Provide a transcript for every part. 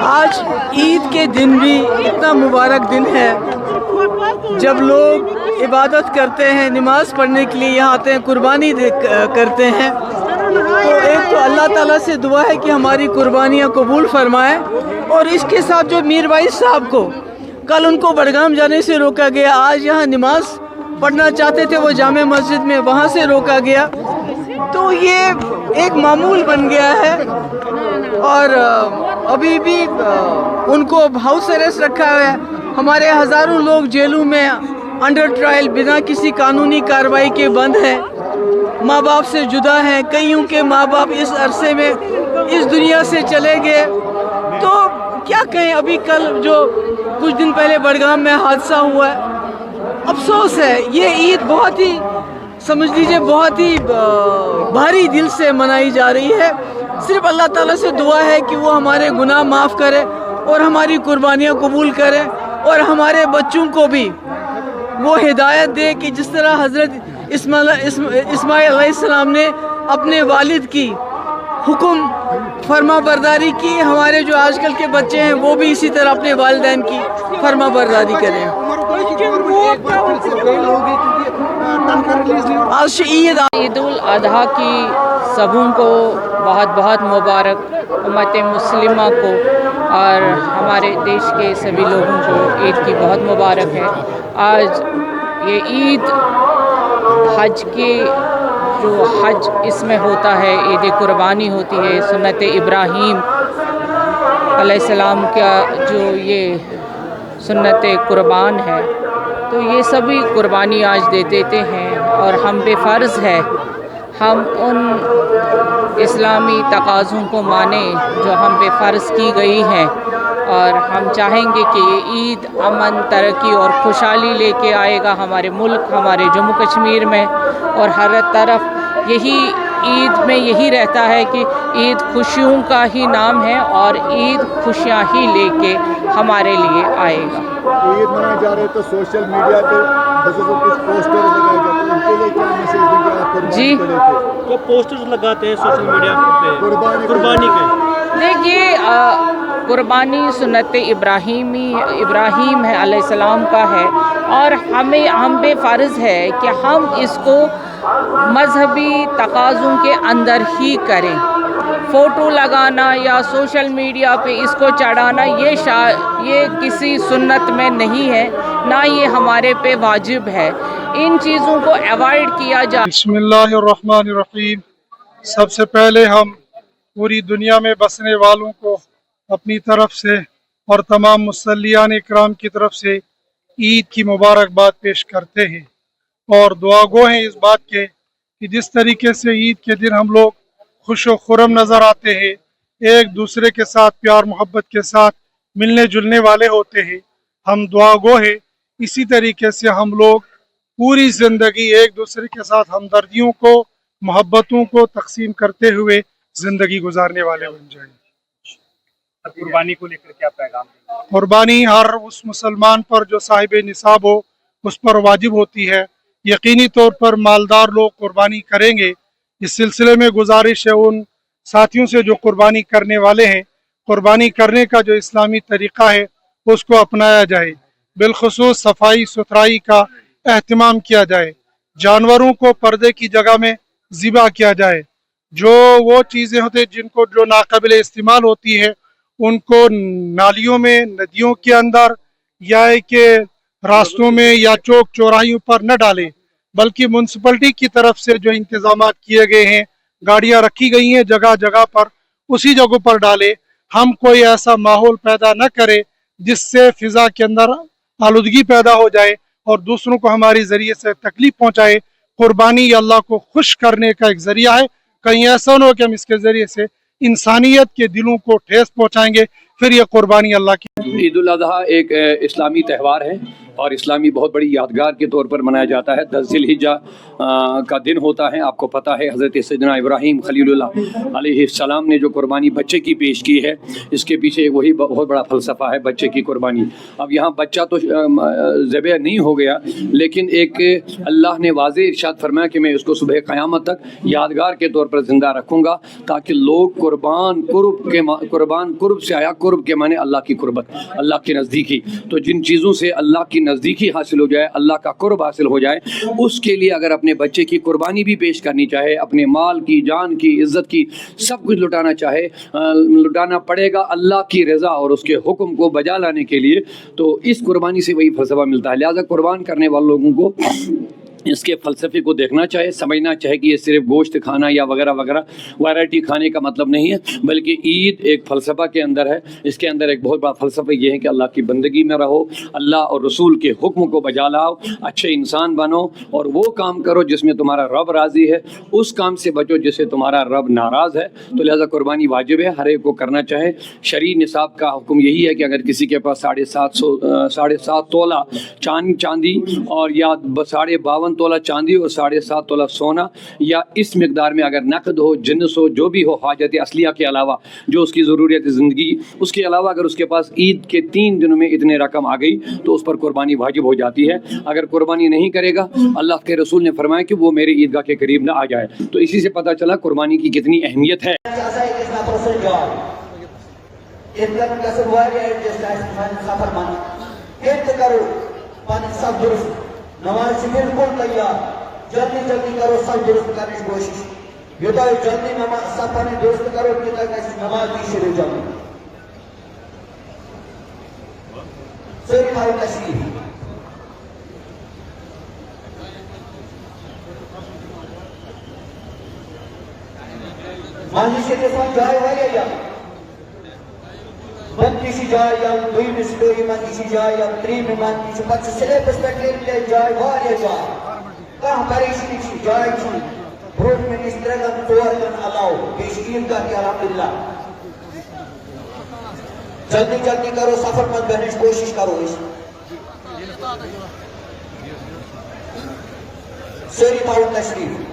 آج عید کے دن بھی اتنا مبارک دن ہے جب لوگ عبادت کرتے ہیں، نماز پڑھنے کے لیے یہاں آتے ہیں، قربانی کرتے ہیں۔ تو ایک تو اللہ تعالیٰ سے دعا ہے کہ ہماری قربانیاں قبول فرمائے، اور اس کے ساتھ جو میر بھائی صاحب کو کل ان کو بڑگام جانے سے روکا گیا، آج یہاں نماز پڑھنا چاہتے تھے وہ جامع مسجد میں، وہاں سے روکا گیا، تو یہ ایک معمول بن گیا ہے۔ اور ابھی بھی ان کو ہاؤس اریسٹ رکھا ہے۔ ہمارے ہزاروں لوگ جیلوں میں انڈر ٹرائل بنا کسی قانونی کارروائی کے بند ہیں، ماں باپ سے جدا ہیں، کئیوں کے ماں باپ اس عرصے میں اس دنیا سے چلے گئے۔ تو کیا کہیں، ابھی کل جو کچھ دن پہلے بڑگام میں حادثہ ہوا ہے، افسوس ہے۔ یہ عید بہت ہی سمجھ لیجئے بہت ہی بھاری دل سے منائی جا رہی ہے۔ صرف اللہ تعالیٰ سے دعا ہے کہ وہ ہمارے گناہ معاف کرے اور ہماری قربانیاں قبول کرے، اور ہمارے بچوں کو بھی وہ ہدایت دے کہ جس طرح حضرت اسماعیل علیہ السلام نے اپنے والد کی حکم فرما برداری کی، ہمارے جو آج کل کے بچے ہیں وہ بھی اسی طرح اپنے والدین کی فرما برداری کریں۔ آج عید الاضحیٰ کی سبوں کو بہت بہت مبارک، امت مسلمہ کو اور ہمارے دیش کے سبھی لوگوں کو عید کی بہت مبارک ہے۔ آج یہ عید حج کی جو حج اس میں ہوتا ہے، عید قربانی ہوتی ہے، سنت ابراہیم علیہ السلام کا جو یہ سنت قربان ہے، تو یہ سبھی قربانی آج دیتے ہیں، اور ہم پہ فرض ہے ہم ان اسلامی تقاضوں کو مانیں جو ہم پہ فرض کی گئی ہیں، اور ہم چاہیں گے کہ یہ عید امن، ترقی اور خوشحالی لے کے آئے گا ہمارے ملک، ہمارے جموں کشمیر میں، اور ہر طرف یہی عید میں یہی رہتا ہے کہ عید خوشیوں کا ہی نام ہے، اور عید خوشیاں ہی لے کے ہمارے لیے آئے گا۔ عید منائے جا رہے تو سوشل میڈیا پہ کچھ پوسٹر لگائے جاتے ہیں، ان کے لیے کیا میسیج دیں گے آپ قربانی کو لے کے؟ وہ پوسٹرز لگاتے ہیں سوشل میڈیا پہ قربانی کے۔ دیکھیے، قربانی سنت ابراہیم ہے علیہ السلام کا ہے، اور ہم پہ فرض ہے کہ ہم اس کو مذہبی تقاضوں کے اندر ہی کریں۔ فوٹو لگانا یا سوشل میڈیا پہ اس کو چڑھانا یہ کسی سنت میں نہیں ہے، نہ یہ ہمارے پہ واجب ہے۔ ان چیزوں کو ایوائڈ کیا جائے۔ بسم اللہ الرحمن الرحیم۔ سب سے پہلے ہم پوری دنیا میں بسنے والوں کو اپنی طرف سے اور تمام مصلیان اکرام کی طرف سے عید کی مبارکباد پیش کرتے ہیں، اور دعا گو ہیں اس بات کے کہ جس طریقے سے عید کے دن ہم لوگ خوش و خرم نظر آتے ہیں، ایک دوسرے کے ساتھ پیار محبت کے ساتھ ملنے جلنے والے ہوتے ہیں، ہم دعا گو ہیں اسی طریقے سے ہم لوگ پوری زندگی ایک دوسرے کے ساتھ ہمدردیوں کو، محبتوں کو تقسیم کرتے ہوئے زندگی گزارنے والے بن جائیں۔ قربانی کو لے کر کیا پیغام دیں؟ قربانی ہر اس مسلمان پر جو صاحب نصاب ہو اس پر واجب ہوتی ہے، یقینی طور پر مالدار لوگ قربانی کریں گے۔ اس سلسلے میں گزارش ہے ان ساتھیوں سے جو قربانی کرنے والے ہیں، قربانی کرنے کا جو اسلامی طریقہ ہے اس کو اپنایا جائے، بالخصوص صفائی ستھرائی کا اہتمام کیا جائے، جانوروں کو پردے کی جگہ میں ذبح کیا جائے، جو وہ چیزیں ہوتے جن کو جو ناقابل استعمال ہوتی ہے ان کو نالیوں میں، ندیوں کے اندر یا کہ راستوں میں یا چوک چوراہیوں پر نہ ڈالیں، بلکہ میونسپلٹی کی طرف سے جو انتظامات کیے گئے ہیں، گاڑیاں رکھی گئی ہیں جگہ جگہ پر، اسی جگہوں پر ڈالیں۔ ہم کوئی ایسا ماحول پیدا نہ کرے جس سے فضا کے اندر آلودگی پیدا ہو جائے اور دوسروں کو ہماری ذریعے سے تکلیف پہنچائے۔ قربانی اللہ کو خوش کرنے کا ایک ذریعہ ہے، کہیں ایسا نہ ہو کہ ہم اس کے ذریعے سے انسانیت کے دلوں کو ٹھیس پہنچائیں گے، پھر یہ قربانی اللہ کی۔ عید الاضحیٰ ایک اسلامی تہوار ہے اور اسلامی بہت بڑی یادگار کے طور پر منایا جاتا ہے. 10 ذی الحجہ کا دن ہوتا ہے. آپ کو پتہ ہے حضرت سیدنا ابراہیم خلیل اللہ علیہ السلام نے جو قربانی بچے کی پیش کی ہے, اس کے پیچھے وہی بہت بڑا فلسفہ ہے, بچے کی قربانی. اب یہاں بچہ تو ذبح نہیں ہو گیا, لیکن ایک اللہ نے واضح ارشاد فرمایا کہ میں اس کو صبح قیامت تک یادگار کے طور پر زندہ رکھوں گا, تاکہ لوگ قربان قرب سے آیا, قرب کے معنی اللہ کی قربت, اللہ کی نزدیکی. تو جن چیزوں سے اللہ کی نزدیکی حاصل ہو جائے, اللہ کا قرب حاصل ہو جائے, اس کے لیے اگر اپنے بچے کی قربانی بھی پیش کرنی چاہے, اپنے مال کی, جان کی, عزت کی, سب کچھ لٹانا چاہے, لٹانا پڑے گا اللہ کی رضا اور اس کے حکم کو بجا لانے کے لیے. تو اس قربانی سے وہی فلسفہ ملتا ہے. لہٰذا قربان کرنے والے لوگوں کو اس کے فلسفے کو دیکھنا چاہے, سمجھنا چاہے کہ یہ صرف گوشت کھانا یا وغیرہ وغیرہ ویرائٹی کھانے کا مطلب نہیں ہے, بلکہ عید ایک فلسفہ کے اندر ہے. اس کے اندر ایک بہت بڑا فلسفہ یہ ہے کہ اللہ کی بندگی میں رہو, اللہ اور رسول کے حکم کو بجا لاؤ, اچھے انسان بنو, اور وہ کام کرو جس میں تمہارا رب راضی ہے, اس کام سے بچو جس سے تمہارا رب ناراض ہے. تو لہٰذا قربانی واجب ہے, ہر ایک کو کرنا چاہے. شرعی نصاب کا حکم یہی ہے کہ اگر کسی کے پاس 7.5 تولہ چاندی اور یا 52 تولہ چاندی اور 7.5 تولہ سونا, یا اس مقدار میں اگر نقد ہو, جنس ہو, جو بھی ہو, حاجت اصلیہ کے علاوہ جو اس کی ضروریت زندگی, اس کے علاوہ اگر اس کے پاس عید کے 3 دنوں میں اتنے رقم آ گئی تو اس پر قربانی واجب ہو جاتی ہے. اگر قربانی نہیں کرے گا, اللہ کے رسول نے فرمایا کہ وہ میرے عیدگاہ کے قریب نہ آ جائے. تو اسی سے پتہ چلا قربانی کی کتنی اہمیت ہے. نماز سے بالکل تیار, جلدی کرو, سب درست کرنے کی کوشش, یوتھا جلدی نماز سب پنے درست کرو, نماز بھی شروع جلدی. سوری مارو تشریف. مانجی سے تفان جائے ہوئے یا من کسی جائے یا دوئی مسلوی من کسی جائے یا ترین من کسی پچھ سلے پسپیکٹر لے جائے وارے جائے کہاں پریشنی کسی جائے چھوئی بروٹ میں اس طرح کا توارکن علاؤ بیش عیدگاہ کی الحمدللہ. جلدی کرو, سفر مت بہنش کوشش کرو. اس سوری پاڑو تشریف.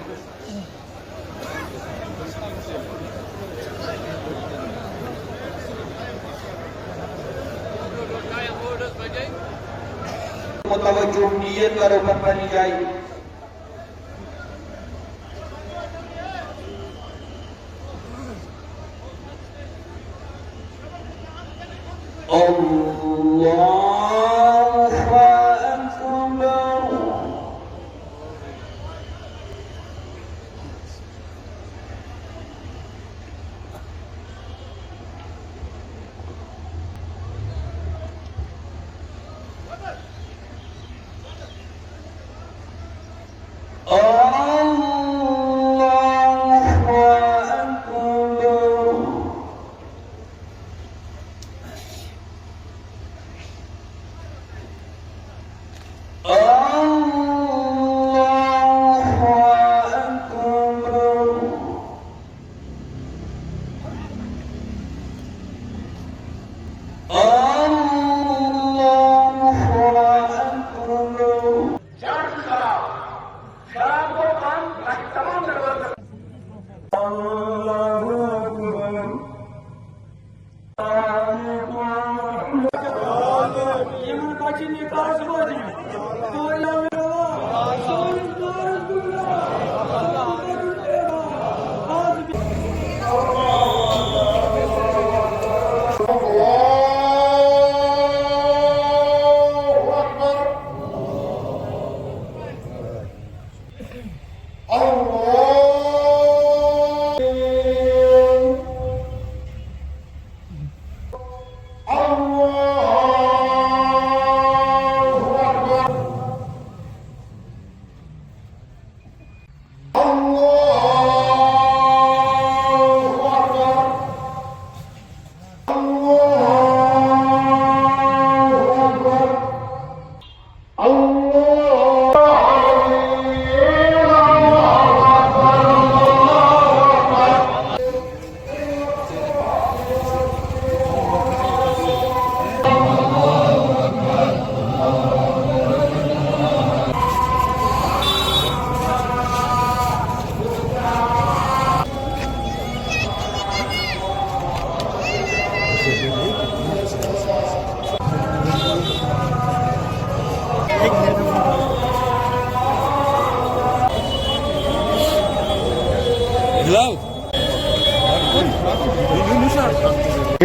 متوجہ نیت کرو پپنی جائی. اللہ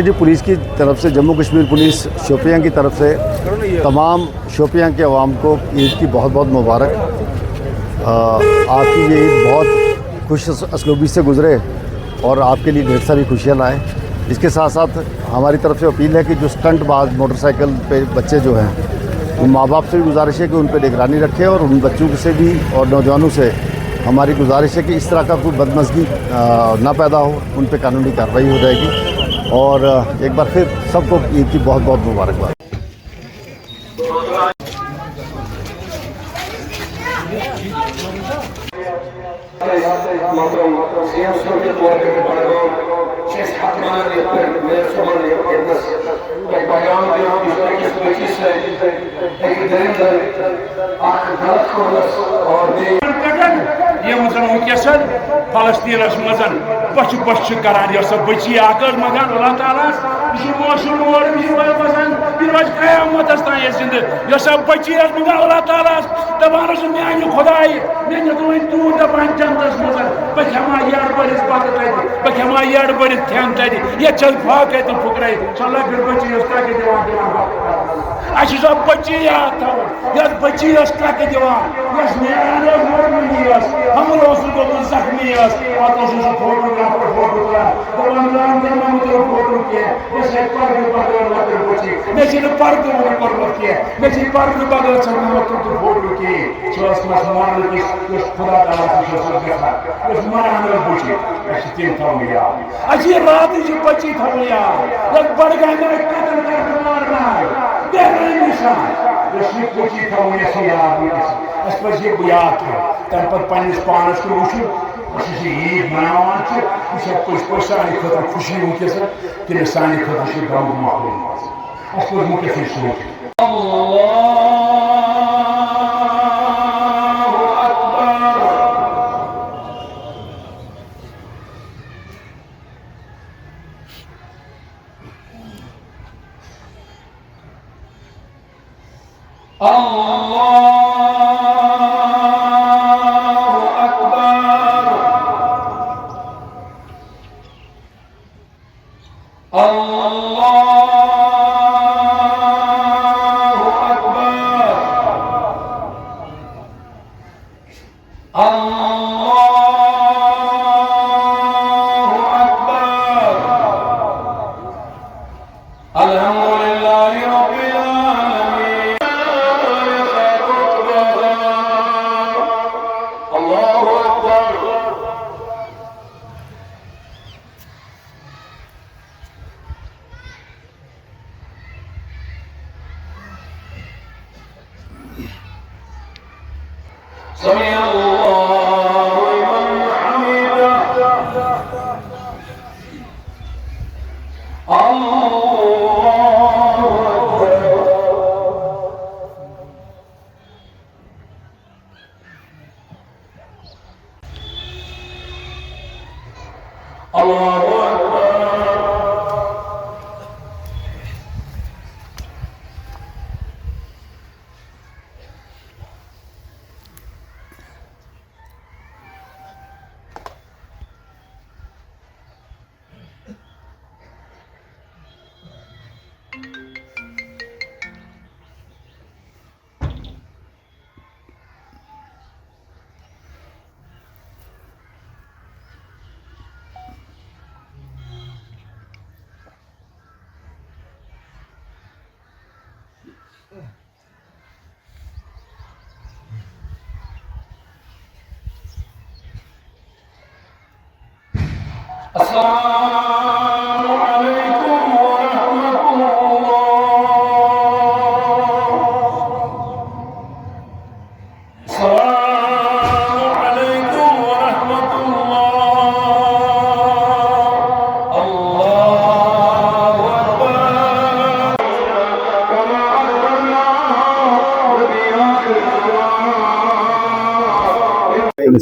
کہ جی پولیس کی طرف سے جموں کشمیر پولیس شوپیاں کی طرف سے تمام شوپیاں کے عوام کو عید کی بہت بہت مبارک. آپ کی یہ عید بہت خوش اسلوبی سے گزرے اور آپ کے لیے ڈھیر ساری خوشیاں لائیں. اس کے ساتھ ساتھ ہماری طرف سے اپیل ہے کہ جو اسٹنٹ باز موٹر سائیکل پہ بچے جو ہیں ان ماں باپ سے بھی گزارش ہے کہ ان پہ نگرانی رکھیں اور ان بچوں سے بھی اور نوجوانوں سے ہماری گزارش ہے کہ اس طرح کا کوئی بدمزگی نہ پیدا ہو, ان پہ قانونی کارروائی ہو جائے گی. اور ایک بار پھر سب کو عید کی بہت بہت مبارکباد. فلسطینس مزن بچ بچ کران یہ سب بچی آکر مگان اللہ تعالیٰ یہ موشن مور یہ بسان یہ روز قیامت تان یہ زندہ یہ سب بچی مگان اللہ تعالیٰ دپان میانہ خدائی مے دون تون دپان جنتس مزن بہ کھما یڑ بڑھس پتہ تتہ بہ کھما یڑ بڑھس کھین تتہ یہ چل پھاکے تو پھکرے چل لگ بچی اس تک دِوان اچھا سب بچی یاد تھاون یس بچی اس تک دِوان یس نیران مورمنی اس حمل اس گومت زخمی اس پتہ اس فوٹوگرافر فوٹو تلان دپان رام تر فوٹو کی اس پردٕ بغٲر لۄکٕٹ بچی مے چھنہٕ پردٕ وۄنۍ کوٚرمُت کینٛہہ مے چھِ پردٕ بغٲر ژھٕنمُت تر فوٹو کِہیٖنۍ سُہ ٲس مےٚ ماننہٕ یُس خدا تعالیٰ سُہ چھُ گژھان یُس مران ٲس بچی اَسہِ چھِ تِم تھاوٕنۍ یاد اَسہِ چھِ راتٕچ یہِ بچی تھاوٕنۍ یاد یتھ بڈگامہِ قتل کرنہٕ مارناے بہترین نشان یۄس یہِ بچی تھاوٕنۍ اَسہِ یاد اَسہِ پَزِ یہِ یاد تھاوُن تَمہِ پَتہٕ پنٛنِس پانَس کُن وٕچھُن أسۍ یہِ عیٖد مناوان چھِ یہِ چھےٚ پٔزۍ پٲٹھۍ سانہِ خٲطرٕ خوشی وٕنکٮ۪س کِنہٕ سانہِ خٲطرٕ چھِ غمُک ماحول اَسہِ پَزِ وٕنکٮ۪سٕے سونٛچُن. السلام علیکم ورحمۃ اللہ. السلام علیکم ورحمۃ اللہ. اللہ اکبر.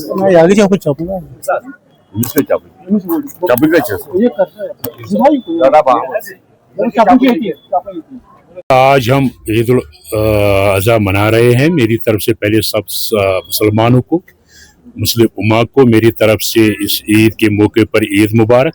کما میں آگے جاؤ کچھ چاپوں گا آج ہم عید الاضحیٰ منا رہے ہیں. میری طرف سے پہلے سب مسلمانوں کو مسلم امہ کو میری طرف سے اس عید کے موقع پر عید مبارک.